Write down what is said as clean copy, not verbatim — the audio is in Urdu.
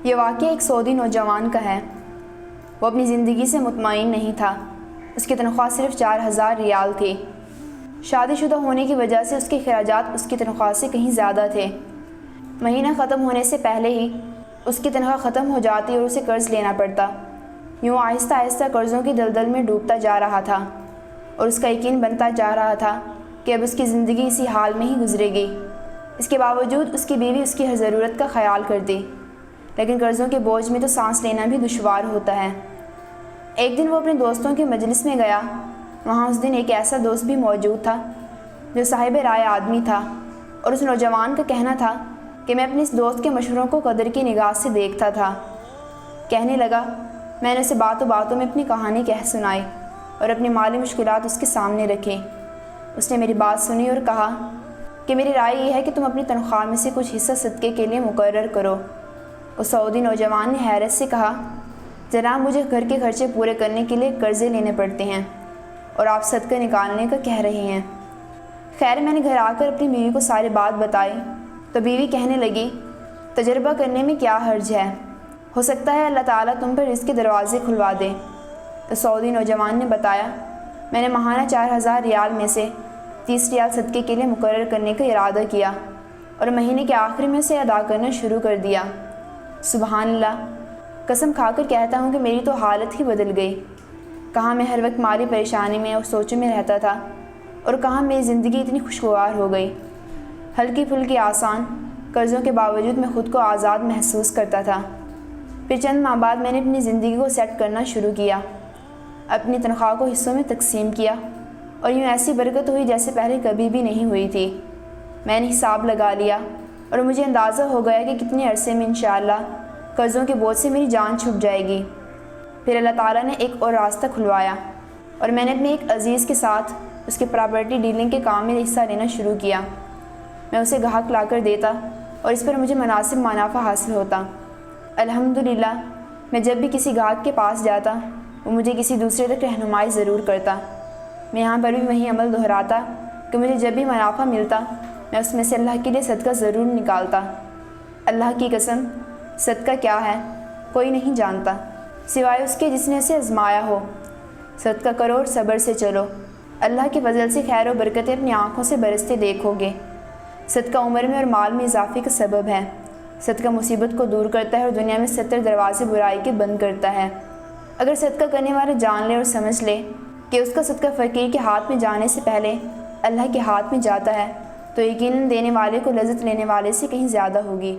یہ واقعہ ایک سعودی نوجوان کا ہے۔ وہ اپنی زندگی سے مطمئن نہیں تھا۔ اس کی تنخواہ صرف 4000 ریال تھی۔ شادی شدہ ہونے کی وجہ سے اس کے اخراجات اس کی تنخواہ سے کہیں زیادہ تھے۔ مہینہ ختم ہونے سے پہلے ہی اس کی تنخواہ ختم ہو جاتی اور اسے قرض لینا پڑتا۔ یوں آہستہ آہستہ قرضوں کی دلدل میں ڈوبتا جا رہا تھا اور اس کا یقین بنتا جا رہا تھا کہ اب اس کی زندگی اسی حال میں ہی گزرے گی۔ اس کے باوجود اس کی بیوی اس کی ہر ضرورت کا خیال کرتی، لیکن قرضوں کے بوجھ میں تو سانس لینا بھی دشوار ہوتا ہے۔ ایک دن وہ اپنے دوستوں کے مجلس میں گیا۔ وہاں اس دن ایک ایسا دوست بھی موجود تھا جو صاحب رائے آدمی تھا، اور اس نوجوان کا کہنا تھا کہ میں اپنے اس دوست کے مشوروں کو قدر کی نگاہ سے دیکھتا تھا۔ کہنے لگا، میں نے اسے باتوں باتوں میں اپنی کہانی کہہ سنائی اور اپنی مالی مشکلات اس کے سامنے رکھی۔ اس نے میری بات سنی اور کہا کہ میری رائے یہ ہے کہ تم اپنی تنخواہ میں سے کچھ حصہ صدقے کے لیے مقرر کرو۔ اس سعودی نوجوان نے حیرت سے کہا، جناب مجھے گھر کے خرچے پورے کرنے کے لیے قرضے لینے پڑتے ہیں اور آپ صدقہ نکالنے کا کہہ رہے ہیں۔ خیر میں نے گھر آ کر اپنی بیوی کو ساری بات بتائی تو بیوی کہنے لگی، تجربہ کرنے میں کیا حرج ہے، ہو سکتا ہے اللہ تعالیٰ تم پر رزق کے دروازے کھلوا دے۔ تو سعودی نوجوان نے بتایا، میں نے ماہانہ 4000 ریال میں سے 30 ریال صدقے کے لیے مقرر کرنے کا ارادہ کیا اور مہینے کے آخر میں اسے ادا کرنا شروع کر دیا۔ سبحان اللہ، قسم کھا کر کہتا ہوں کہ میری تو حالت ہی بدل گئی۔ کہاں میں ہر وقت مالی پریشانی میں اور سوچوں میں رہتا تھا، اور کہاں میری زندگی اتنی خوشگوار ہو گئی۔ ہلکی پھلکی آسان، قرضوں کے باوجود میں خود کو آزاد محسوس کرتا تھا۔ پھر چند ماہ بعد میں نے اپنی زندگی کو سیٹ کرنا شروع کیا، اپنی تنخواہ کو حصوں میں تقسیم کیا، اور یوں ایسی برکت ہوئی جیسے پہلے کبھی بھی نہیں ہوئی تھی۔ میں نے حساب لگا لیا اور مجھے اندازہ ہو گیا کہ کتنے عرصے میں انشاءاللہ قرضوں کے بوجھ سے میری جان چھٹ جائے گی۔ پھر اللہ تعالیٰ نے ایک اور راستہ کھلوایا اور میں نے اپنے ایک عزیز کے ساتھ اس کے پراپرٹی ڈیلنگ کے کام میں حصہ لینا شروع کیا۔ میں اسے گاہک لا کر دیتا اور اس پر مجھے مناسب منافع حاصل ہوتا۔ الحمدللہ میں جب بھی کسی گاہک کے پاس جاتا وہ مجھے کسی دوسرے تک رہنمائی ضرور کرتا۔ میں یہاں پر بھی وہی عمل دہراتا کہ مجھے جب بھی منافع ملتا میں اس میں سے اللہ کے لیے صدقہ ضرور نکالتا۔ اللہ کی قسم، صدقہ کیا ہے کوئی نہیں جانتا سوائے اس کے جس نے اسے آزمایا ہو۔ صدقہ کرو اور صبر سے چلو، اللہ کے فضل سے خیر و برکتیں اپنی آنکھوں سے برستے دیکھو گے۔ صدقہ عمر میں اور مال میں اضافے کا سبب ہے۔ صدقہ مصیبت کو دور کرتا ہے اور دنیا میں 70 دروازے برائی کے بند کرتا ہے۔ اگر صدقہ کرنے والا جان لے اور سمجھ لے کہ اس کا صدقہ فقیر کے ہاتھ میں جانے سے پہلے اللہ کے ہاتھ میں جاتا ہے، تو یقیناً دینے والے کو لذت لینے والے سے کہیں زیادہ ہوگی۔